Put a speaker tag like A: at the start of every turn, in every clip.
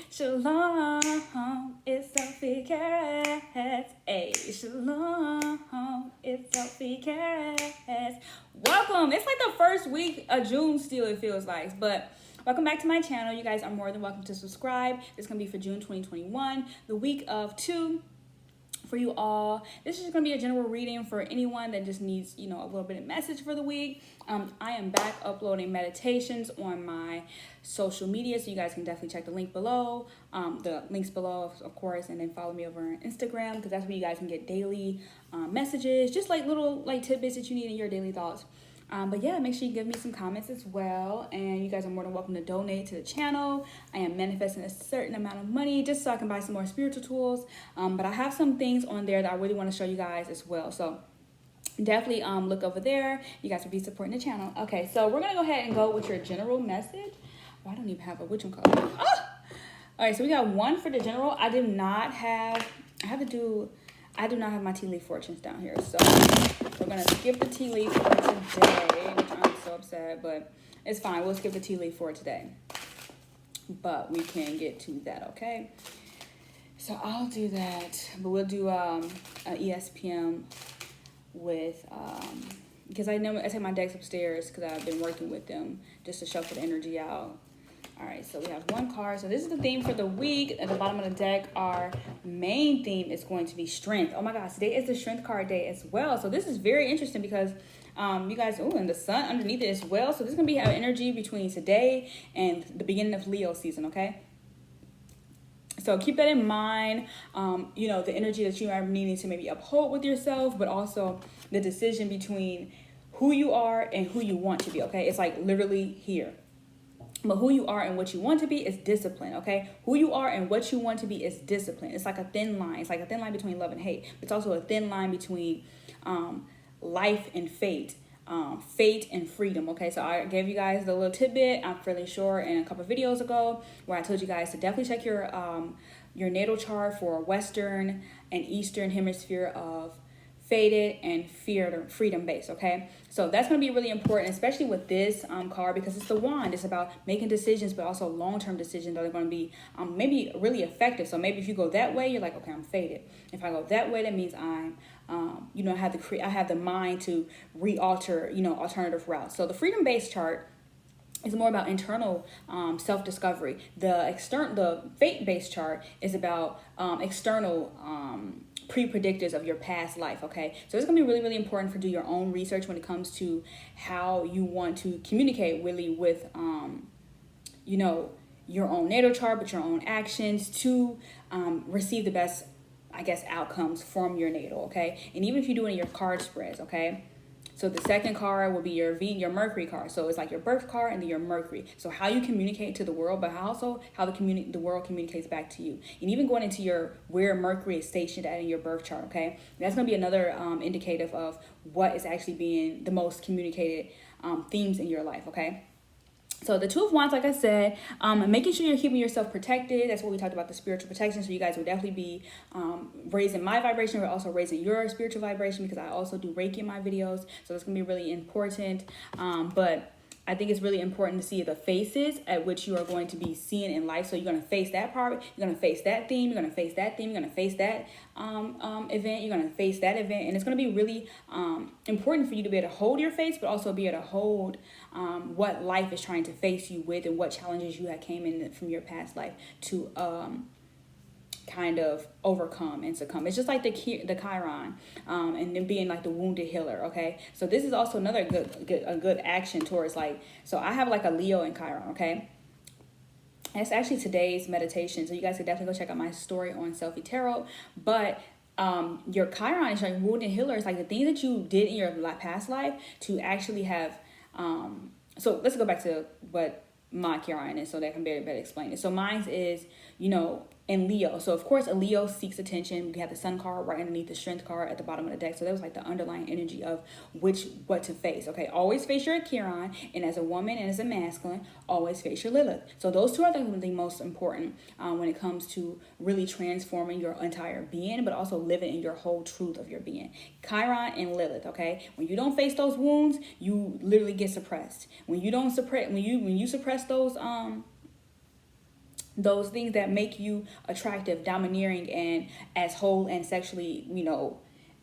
A: Shalom, it's Sophie Caress. Hey, shalom, it's Sophie Caress. Welcome. It's like the first week of June still, it feels like. But welcome back to my channel. You guys are more than welcome to subscribe. It's going to be for June 2021, the week of 2. For you all, this is going to be a general reading for anyone that just needs, a little bit of message for the week. I am back uploading meditations on my social media, so you guys can definitely check the link below, the links below, of course, and then follow me over on Instagram, because that's where you guys can get daily messages, just like little tidbits that you need in your daily thoughts. But yeah, make sure you give me some comments as well. And you guys are more than welcome to donate to the channel. I am manifesting a certain amount of money just so I can buy some more spiritual tools. But I have some things on there that I really want to show you guys as well. So definitely look over there. You guys will be supporting the channel. Okay, so we're going to go ahead and go with your general message. Oh, I don't even have a which one color. Oh! All right, so we got one for the general. I do not have my tea leaf fortunes down here, so we're gonna skip the tea leaf for today, which I'm so upset, but it's fine. We'll skip the tea leaf for today, but we can get to that, okay? So I'll do that, but we'll do an ESPM with because I take my decks upstairs because I've been working with them just to shuffle the energy out. All right, so we have one card. So this is the theme for the week. At the bottom of the deck, our main theme is going to be strength. Oh my gosh, today is the strength card day as well. So this is very interesting because you guys, and the sun underneath it as well. So this is going to be our energy between today and the beginning of Leo season, okay? So keep that in mind, the energy that you are needing to maybe uphold with yourself, but also the decision between who you are and who you want to be, okay? It's like literally here. But who you are and what you want to be is discipline, okay? Who you are and what you want to be is discipline. It's like a thin line. It's like a thin line between love and hate. It's also a thin line between life and fate. Fate and freedom, okay? So I gave you guys the little tidbit, I'm fairly sure, in a couple of videos ago, where I told you guys to definitely check your natal chart for Western and Eastern hemisphere of fated and freedom based, okay? So that's going to be really important, especially with this card, because it's the wand. It's about making decisions, but also long-term decisions that are going to be maybe really effective. So maybe if you go that way, you're like, okay, I'm fated. If I go that way, that means I'm I have the mind to re-alter alternative routes. So the freedom-based chart is more about internal self-discovery. The fate-based chart is about external pre-predictors of your past life, okay? So it's going to be really, really important for do your own research when it comes to how you want to communicate really with, your own natal chart, but your own actions to receive the best, outcomes from your natal, okay? And even if you do it in your card spreads, okay? So the second card will be your Mercury card. So it's like your birth card and then your Mercury. So how you communicate to the world, but also how the world communicates back to you. And even going into where Mercury is stationed at in your birth chart, okay? That's going to be another indicative of what is actually being the most communicated themes in your life, okay? So the Two of Wands, like I said, making sure you're keeping yourself protected. That's what we talked about, the spiritual protection. So you guys will definitely be raising my vibration. We're also raising your spiritual vibration because I also do Reiki in my videos. So it's going to be really important. But I think it's really important to see the faces at which you are going to be seeing in life. So you're going to face that part. You're going to face that theme. You're going to face that theme. You're going to face that event. You're going to face that event. And it's going to be really important for you to be able to hold your face, but also be able to hold what life is trying to face you with and what challenges you had came in from your past life to kind of overcome and succumb. It's just like the Chiron, and then being like the wounded healer, okay? So this is also another good action towards so I have like a Leo and Chiron, okay? That's actually today's meditation, so you guys can definitely go check out my story on Selfie Tarot. But your Chiron is like wounded healer. It's like the things that you did in your past life to actually have so let's go back to what my Chiron is so that I can better explain it. So mine is, in Leo. So of course a Leo seeks attention. We have the Sun card right underneath the Strength card at the bottom of the deck. So that was like the underlying energy of what to face. Okay, always face your Chiron, and as a woman and as a masculine, always face your Lilith. So those two are the most important when it comes to really transforming your entire being, but also living in your whole truth of your being. Chiron and Lilith. Okay, when you don't face those wounds, you literally get suppressed. When you don't suppress, when you suppress those those things that make you attractive, domineering, and as whole and sexually,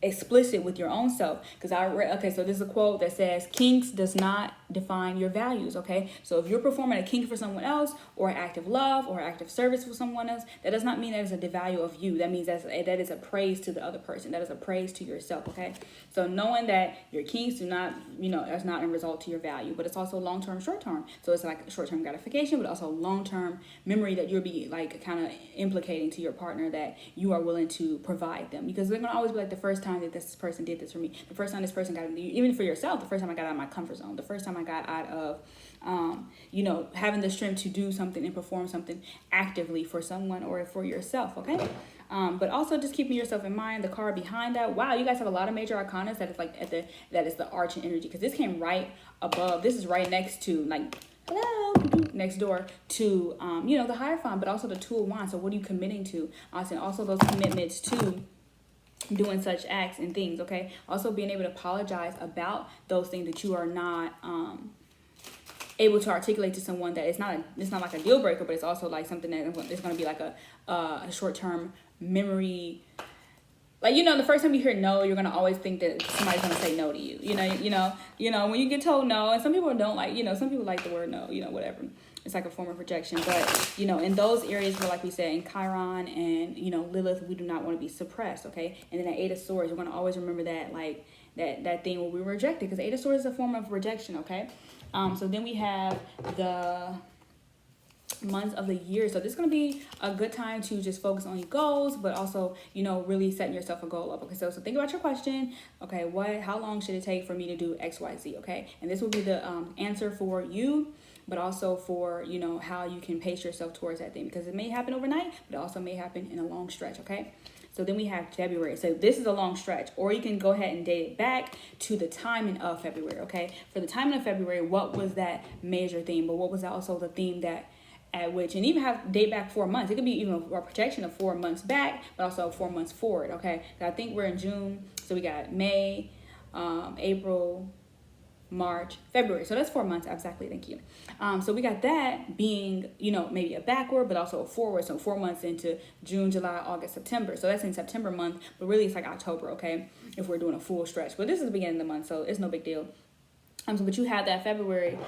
A: explicit with your own self. Because so this is a quote that says, kinks does not define your values. Okay, so if you're performing a kink for someone else, or an act of love, or active service for someone else, that does not mean that is a devalue of you. That means that is a praise to the other person. That is a praise to yourself. Okay, so knowing that your kinks do not, is not a result to your value, but it's also long-term, short-term. So it's like short-term gratification, but also long-term memory that you'll be like kind of implicating to your partner that you are willing to provide them. Because they're gonna always be like, the first time that this person did this for me, the first time this person got, even for yourself, the first time I got out of my comfort zone, the first time I got out of having the strength to do something and perform something actively for someone or for yourself. Okay, but also just keeping yourself in mind. The card behind that, wow, you guys have a lot of major arcanas that is like that is the arching energy, because this came right above. This is right next to, like, hello, next door to the Hierophant, but also the Two of Wands. So what are you committing to? Also those commitments to doing such acts and things. Okay, also being able to apologize about those things that you are not able to articulate to someone, that it's not like a deal breaker, but it's also like something that is going to be like a short-term memory. Like, the first time you hear no, you're going to always think that somebody's going to say no to you. When you get told no, and some people don't like, some people like the word no, whatever. It's like a form of rejection. But, in those areas where, like we said, in Chiron and, Lilith, we do not want to be suppressed, okay? And then at Eight of Swords, we're going to always remember that, like, that thing where we were rejected, because Eight of Swords is a form of rejection, okay? So then we have the months of the year. So this is going to be a good time to just focus on your goals, but also, really setting yourself a goal up. Okay, so think about your question. Okay, how long should it take for me to do XYZ? Okay, and this will be the answer for you, but also for, how you can pace yourself towards that thing, because it may happen overnight, but it also may happen in a long stretch. Okay, so then we have February. So this is a long stretch, or you can go ahead and date it back to the timing of February. Okay, for the timing of February, what was that major theme? But what was also the theme that at which, and even have date back 4 months. It could be even a projection of 4 months back, but also 4 months forward. Okay, I think we're in June, so we got May, April, March, February. So that's 4 months exactly. Thank you. So we got that being, maybe a backward, but also a forward. So 4 months into June, July, August, September. So that's in September month, but really it's like October. Okay, if we're doing a full stretch, but this is the beginning of the month, so it's no big deal. But you have that February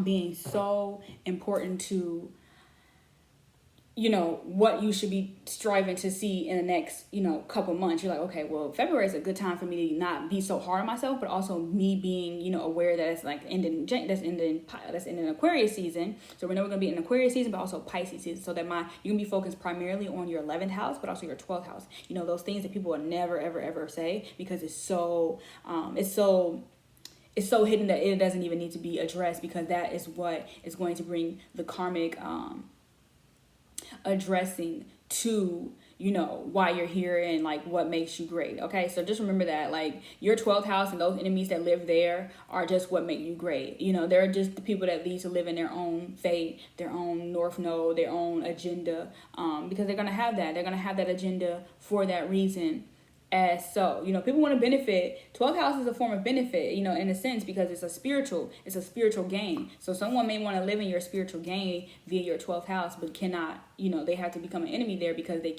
A: being so important to, what you should be striving to see in the next, couple months. You're like, okay, well, February is a good time for me to not be so hard on myself, but also me being, aware that it's like that's ending Aquarius season. So we know we're going to be in Aquarius season, but also Pisces season. So that you can be focused primarily on your 11th house, but also your 12th house. Those things that people will never, ever, ever say, because it's so hidden that it doesn't even need to be addressed, because that is what is going to bring the karmic addressing to why you're here and like what makes you great. Okay, so just remember that, like, your 12th house and those enemies that live there are just what make you great. They're just the people that lead to live in their own fate, their own north node, their own agenda, because they're gonna have that agenda for that reason. As so, people want to benefit. 12th house is a form of benefit, in a sense, because it's a spiritual gain. So someone may want to live in your spiritual gain via your 12th house, but cannot, they have to become an enemy there, because they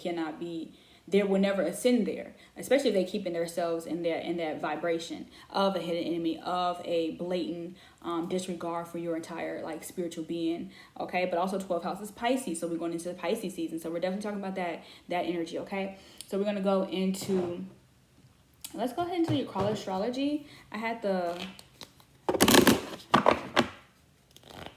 A: will never ascend there, especially if they keep in themselves in that vibration of a hidden enemy, of a blatant disregard for your entire like spiritual being. Okay, but also 12th house is Pisces, so we're going into the Pisces season, so we're definitely talking about that energy. Okay, so we're going to go into, let's go ahead into your call astrology. I had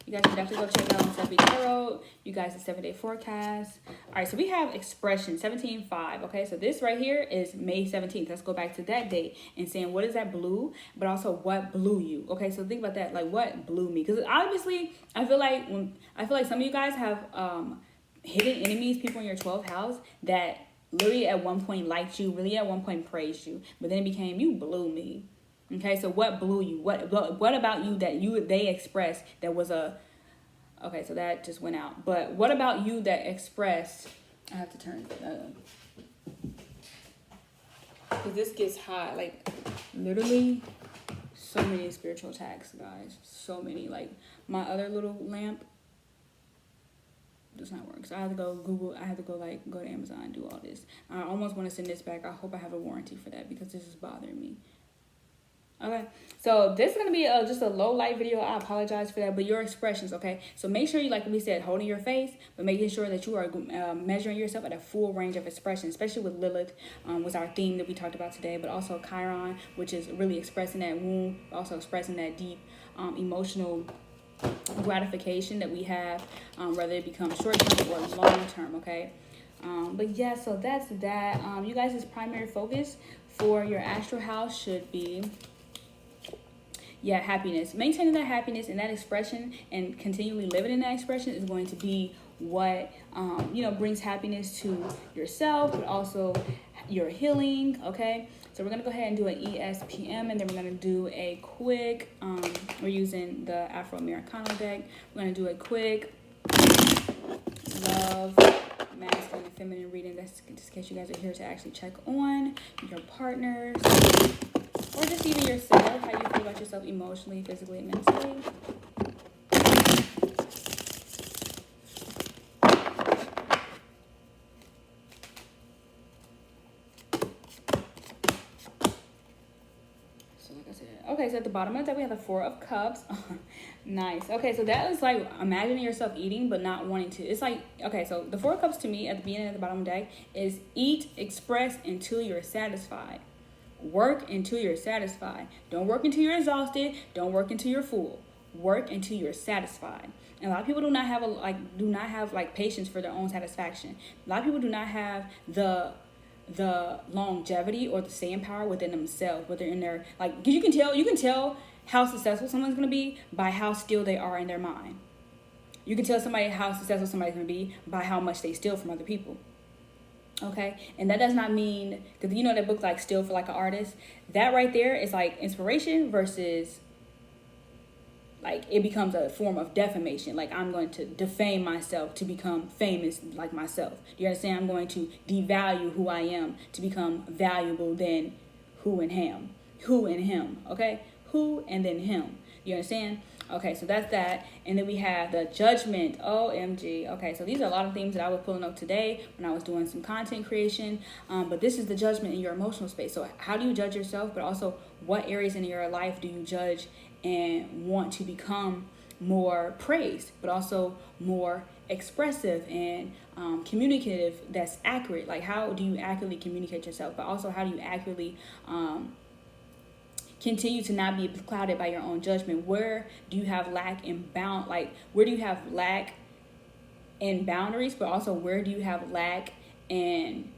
A: you guys can definitely go check it out on Seppi Tarot. You guys, the 7-day forecast. All right, so we have expression 17-5. Okay, so this right here is May 17th. Let's go back to that date and saying what is that blue, but also what blew you. Okay, so think about that, like what blew me, because obviously I feel like some of you guys have hidden enemies, people in your 12th house that literally at one point liked you, really at one point praised you, but then it became, you blew me. Okay, so what blew you? What about you that they expressed that was okay, so that just went out. But what about you that expressed, I have to turn because this gets hot, like literally so many spiritual attacks, guys. So many, like my other little lamp does not work. So I have to go Google. I have to go go to Amazon and do all this. I almost want to send this back. I hope I have a warranty for that because this is bothering me. Okay, so this is going to be just a low light video. I apologize for that, but your expressions, okay? So make sure you, like we said, holding your face, but making sure that you are measuring yourself at a full range of expression, especially with Lilith, was our theme that we talked about today, but also Chiron, which is really expressing that womb, also expressing that deep emotional gratification that we have, whether it becomes short-term or long-term, okay? But yeah, so that's that. You guys' primary focus for your astral house should be happiness. Maintaining that happiness and that expression and continually living in that expression is going to be what brings happiness to yourself, but also your healing. Okay, so we're gonna go ahead and do an ESPM, and then we're gonna do a quick we're using the Afro-Americano deck. We're gonna do a quick love, masculine and feminine reading. That's just in case you guys are here to actually check on your partners or just even yourself, how you feel about yourself emotionally, physically, and mentally. So like I said, okay, so at the bottom of the deck we have the Four of Cups. Nice. Okay, so that is like imagining yourself eating but not wanting to. It's like, okay, so the Four of Cups to me at the beginning at the bottom of the deck is eat, express until you're satisfied. Work until you're satisfied. Don't work until you're exhausted. Don't work until you're full. Work until you're satisfied. And a lot of people do not have patience for their own satisfaction. A lot of people do not have the longevity or the staying power within themselves, whether in their because you can tell how successful someone's gonna be by how still they are in their mind. You can tell somebody how successful somebody's gonna be by how much they steal from other people. Okay, and that does not mean, because that book like Still for Like an Artist, that right there is like inspiration versus like it becomes a form of defamation. Like I'm going to defame myself to become famous like myself. Do you understand? I'm going to devalue who I am to become valuable than who and him. Okay, who and then him. You understand? Okay, so that's that. And then we have the Judgment. OMG. Okay, so these are a lot of themes that I was pulling up today when I was doing some content creation. But this is the judgment in your emotional space. So how do you judge yourself? But also, what areas in your life do you judge and want to become more praised, but also more expressive and communicative that's accurate? Like, how do you accurately communicate yourself? But also, how do you accurately continue to not be clouded by your own judgment? Where do you have lack in where do you have lack in boundaries, but also where do you have lack in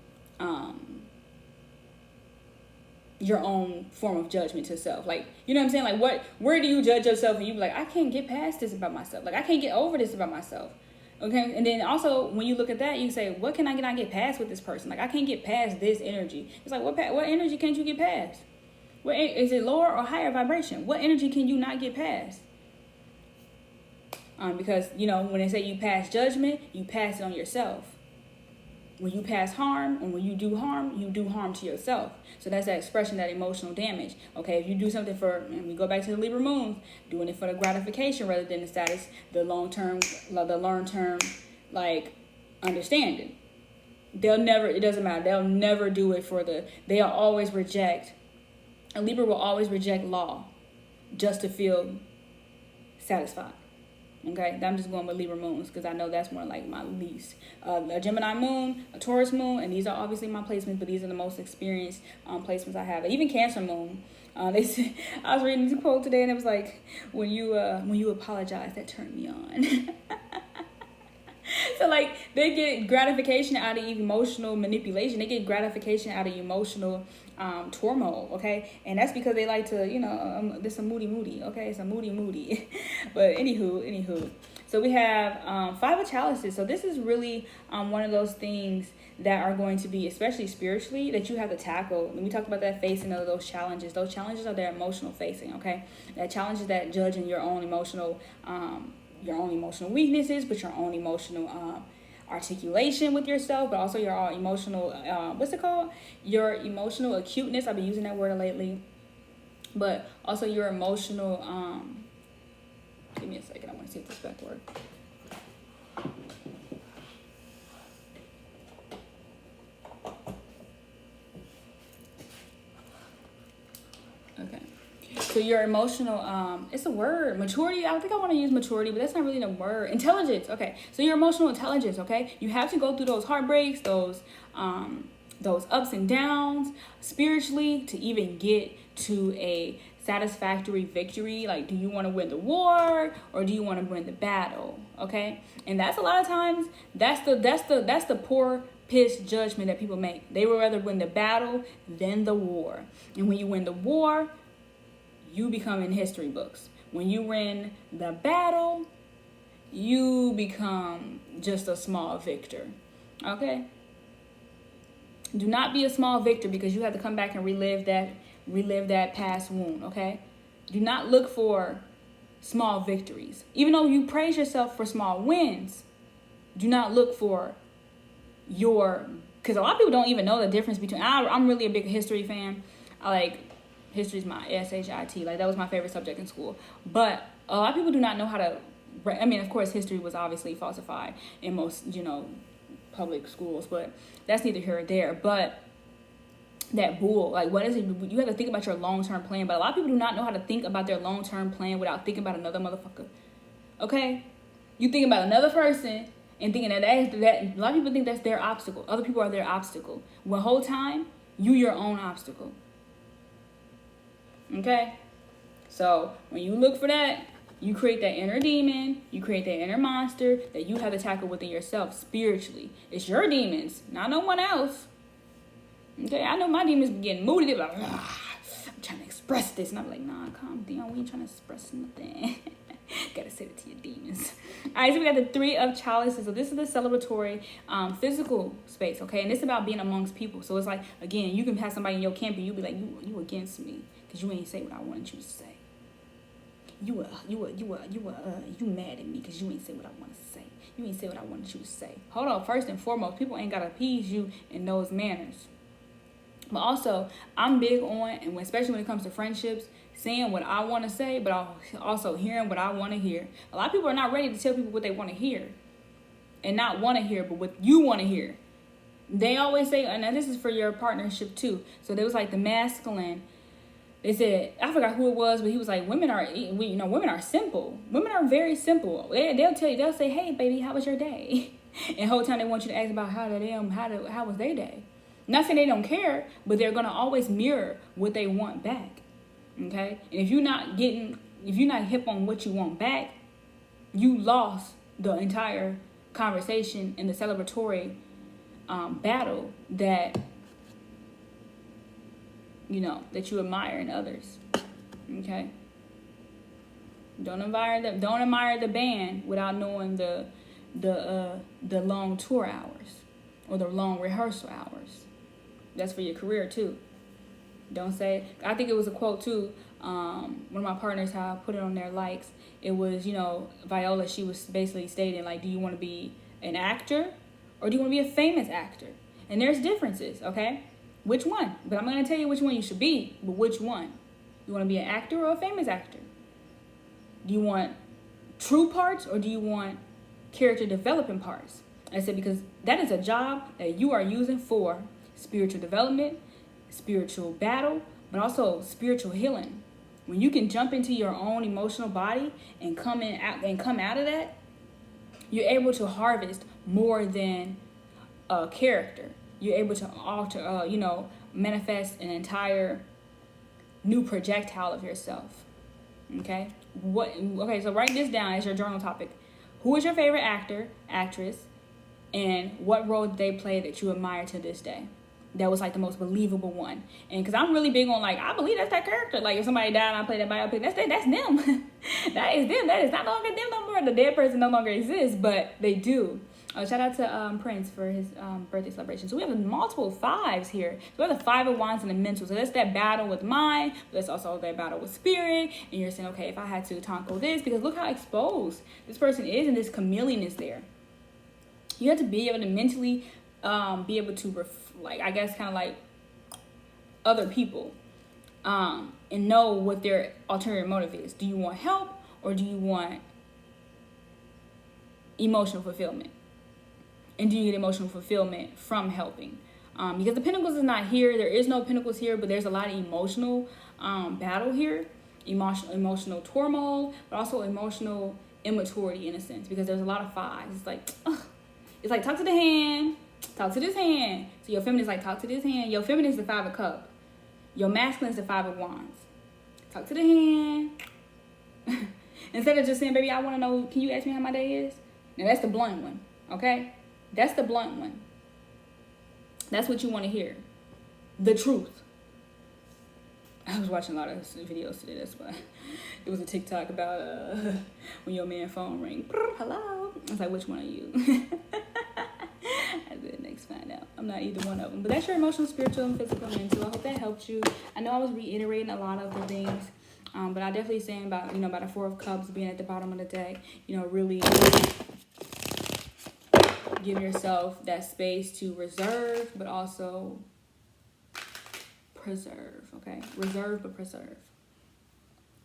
A: your own form of judgment to self? Like, you know what I'm saying? Like, where do you judge yourself and you be like, I can't get past this about myself. Like, I can't get over this about myself. Okay, and then also when you look at that, you say, what can I not get past with this person? Like, I can't get past this energy. It's like, what energy can't you get past? Is it lower or higher vibration? What energy can you not get past? Because, when they say you pass judgment, you pass it on yourself. When you pass harm, and when you do harm to yourself. So that's that expression, that emotional damage. Okay, if you do something and we go back to the Libra moon, doing it for the gratification rather than the status, the long-term, understanding. It doesn't matter. They'll never do it they'll always reject. A Libra will always reject law just to feel satisfied. Okay, I'm just going with Libra moons because I know that's more like my least. A Gemini moon, a Taurus moon, and these are obviously my placements, but these are the most experienced placements I have. Even Cancer moon. They said, I was reading this quote today, and it was like, when you apologize, that turned me on. So they get gratification out of emotional manipulation. They get gratification out of emotional turmoil, okay? And that's because they like to, this a moody, okay? It's a moody. But anywho. So we have Five of Chalices. So this is really one of those things that are going to be, especially spiritually, that you have to tackle. And we talked about that facing of those challenges. Those challenges are their emotional facing, okay? That challenges that judging your own emotional weaknesses, but your own emotional articulation with yourself, but also your emotional, your emotional acuteness. I've been using that word lately. But also your emotional, give me a second, I want to see if this back word. So your emotional, it's a word, maturity. I think I want to use maturity, but that's not really the word. Intelligence. Okay. So your emotional intelligence. Okay. You have to go through those heartbreaks, those ups and downs spiritually to even get to a satisfactory victory. Like, do you want to win the war or do you want to win the battle? Okay. And that's a lot of times that's the poor piss judgment that people make. They would rather win the battle than the war. And when you win the war, you become in history books. When you win the battle, you become just a small victor. Okay? Do not be a small victor because you have to come back and relive that past wound, okay? Do not look for small victories. Even though you praise yourself for small wins, do not look for because a lot of people don't even know the difference between, I'm really a big history fan. History is my SHIT. Like, that was my favorite subject in school. But a lot of people do not know how to, of course, history was obviously falsified in most, public schools, but that's neither here or there. But that bull, like, what is it? You have to think about your long-term plan. But a lot of people do not know how to think about their long-term plan without thinking about another motherfucker. Okay? You think about another person and thinking that a lot of people think that's their obstacle. Other people are their obstacle. The whole time, you your own obstacle. Okay? So when you look for that, you create that inner demon, you create that inner monster that you have to tackle within yourself spiritually. It's your demons, not no one else. Okay, I know my demons be getting moody. They're like, I'm trying to express this. And I'm like, nah, calm down. We ain't trying to express nothing. Gotta say it to your demons. All right, so we got the Three of Chalices. So this is the celebratory physical space, okay? And it's about being amongst people. So it's like, again, you can have somebody in your camp and you be like, you against me because you ain't say what I wanted you to say. You mad at me because you ain't say what I want to say. You ain't say what I wanted you to say. Hold on, first and foremost, people ain't got to appease you in those manners. But also, I'm big on, and especially when it comes to friendships, saying what I want to say, but also hearing what I want to hear. A lot of people are not ready to tell people what they want to hear. And not want to hear, but what you want to hear. They always say, and this is for your partnership too. So there was like the masculine. They said, I forgot who it was, but he was like, women are simple. Women are very simple. They'll tell you, they'll say, hey, baby, how was your day? And the whole time they want you to ask about how was their day. Not saying they don't care, but they're going to always mirror what they want back. Okay? And if you're not hip on what you want back, you lost the entire conversation in the celebratory battle that that you admire in others. Okay? Don't admire the band without knowing the long tour hours or the long rehearsal hours. That's for your career too. Don't say, I think it was a quote too. One of my partners, how I put it on their likes, it was, Viola, she was basically stating, like, do you want to be an actor or do you want to be a famous actor? And there's differences, okay? Which one? But I'm going to tell you which one you should be, but which one? You want to be an actor or a famous actor? Do you want true parts or do you want character developing parts? I said, because that is a job that you are using for spiritual development, spiritual battle, but also spiritual healing. When you can jump into your own emotional body and come out of that, you're able to harvest more than a character. You're able to alter, manifest an entire new projectile of yourself. Okay? So write this down as your journal topic. Who is your favorite actor, actress, and what role did they play that you admire to this day? That was like the most believable one. And because I'm really big on, like, I believe that's that character. Like, if somebody died and I play that biopic, that's them. That is them. That is not longer them no more. The dead person no longer exists, but they do. Shout out to Prince for his birthday celebration. So we have multiple fives here. So we have the Five of Wands and the mental. So that's that battle with mind. But that's also that battle with spirit. And you're saying, okay, if I had to tackle this, because look how exposed this person is and this chameleon is there. You have to be able to mentally be able to other people and know what their ulterior motive is. Do you want help or do you want emotional fulfillment? And do you get emotional fulfillment from helping? Because the Pentacles is not here. There is no Pentacles here, but there's a lot of emotional battle here. emotional turmoil, but also emotional immaturity in a sense, because there's a lot of fives. It's like, ugh. It's like, talk to the hand, talk to this hand. So your feminine is like, talk to this hand. Your feminine is the 5 of cups. Your masculine is the 5 of wands. Talk to the hand. Instead of just saying, baby, I want to know, can you ask me how my day is? Now that's the blunt one, okay? That's the blunt one. That's what you want to hear. The truth. I was watching a lot of videos today. That's why. It was a TikTok about when your man phone ring. Hello. I was like, which one are you? I said, next find out. I'm not either one of them. But that's your emotional, spiritual, and physical, mental. I hope that helped you. I know I was reiterating a lot of the things. But I definitely saying about, about the 4 of Cups being at the bottom of the deck, really give yourself that space to reserve, but also preserve, okay? Reserve, but preserve.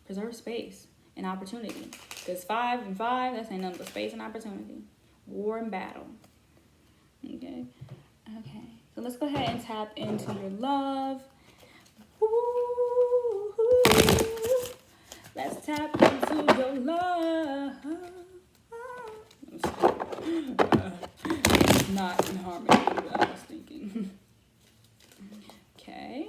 A: Preserve space and opportunity. Because 5 and 5, that's ain't nothing but space and opportunity. War and battle. Okay? Okay. So let's go ahead and tap into your love. Ooh. Let's tap into your love. Not in harmony with what I was thinking. Okay.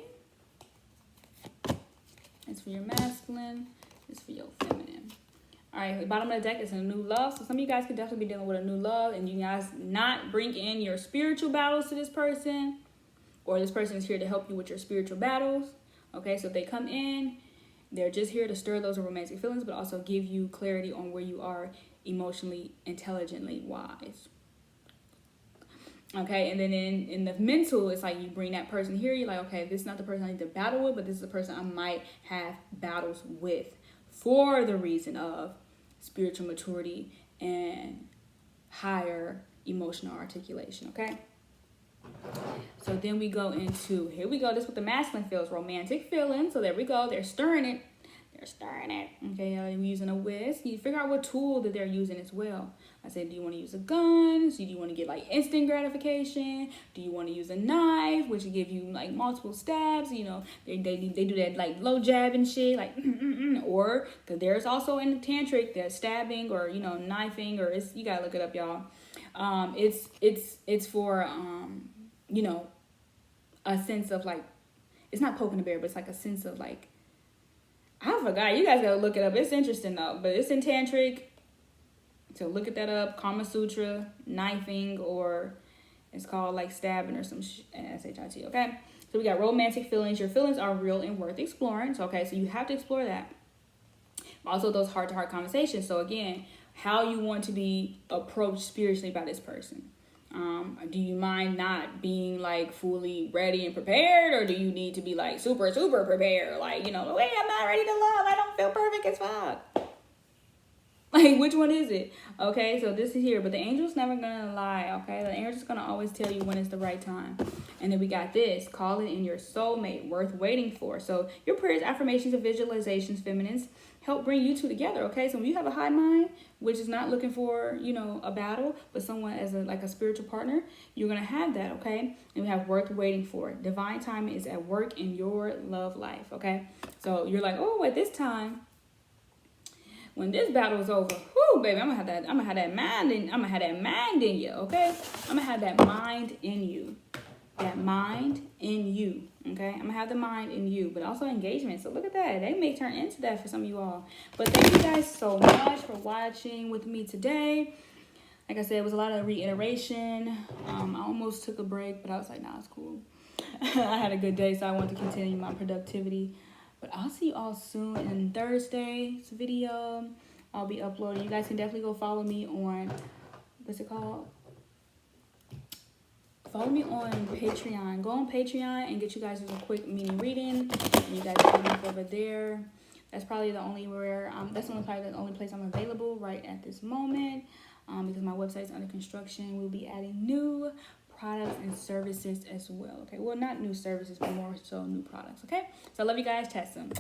A: It's for your masculine. It's for your feminine. All right, the bottom of the deck is a new love. So some of you guys could definitely be dealing with a new love, and you guys not bring in your spiritual battles to this person, or this person is here to help you with your spiritual battles. Okay, so if they come in, they're just here to stir those romantic feelings, but also give you clarity on where you are emotionally, intelligently wise. Okay, and then in the mental, it's like you bring that person here. You're like, okay, this is not the person I need to battle with, but this is the person I might have battles with for the reason of spiritual maturity and higher emotional articulation, okay? So then we go into, here we go, this is what the masculine feels, romantic feelings. So there we go, they're stirring it. They're stirring it. Okay, you're using a whisk. You figure out what tool that they're using as well. I said, do you want to use a gun? So do you want to get like instant gratification? Do you want to use a knife, which will give you like multiple stabs? They do that like low jab and shit, like or because there's also in the tantric that stabbing or knifing, or you gotta look it up, y'all. It's for a sense of like, it's not poking the bear, but it's like a sense of like, I forgot. You guys gotta look it up. It's interesting though, but it's in tantric. So look at that up. Kama Sutra, knifing, or it's called like stabbing or some S-H-I-T. Okay. So we got romantic feelings. Your feelings are real and worth exploring. So okay, so you have to explore that. Also those heart-to-heart conversations. So again, how you want to be approached spiritually by this person. Do you mind not being like fully ready and prepared, or do you need to be like super prepared? Like, wait, I'm not ready to love. I don't feel perfect as fuck. Like, which one is it? Okay, so this is here, but the angel's never gonna lie. Okay, the angel's gonna always tell you when it's the right time. And then we got this, calling in your soulmate, worth waiting for. So your prayers, affirmations, and visualizations, feminines, help bring you two together. Okay, so when you have a high mind, which is not looking for a battle, but someone as a spiritual partner, you're gonna have that. Okay, and we have worth waiting for. Divine timing is at work in your love life. Okay, so you're like, oh, at this time, when this battle is over, whoo, baby, I'm gonna have that mind in you. Okay, I'm gonna have that mind in you. That mind in you. Okay, I'm gonna have the mind in you, but also engagement. So look at that. They may turn into that for some of you all. But thank you guys so much for watching with me today. Like I said, it was a lot of reiteration. I almost took a break, but I was like, nah, it's cool. I had a good day, so I want to continue my productivity. But I'll see you all soon in Thursday's video. I'll be uploading. You guys can definitely go follow me on, what's it called? Follow me on Patreon. Go on Patreon and get you guys a quick mini reading. And you guys can look over there. That's probably the only the only place I'm available right at this moment. Because my website's under construction. We'll be adding new products and services as well. Okay, well, not new services, but more so new products. Okay, so I love you guys. Test them.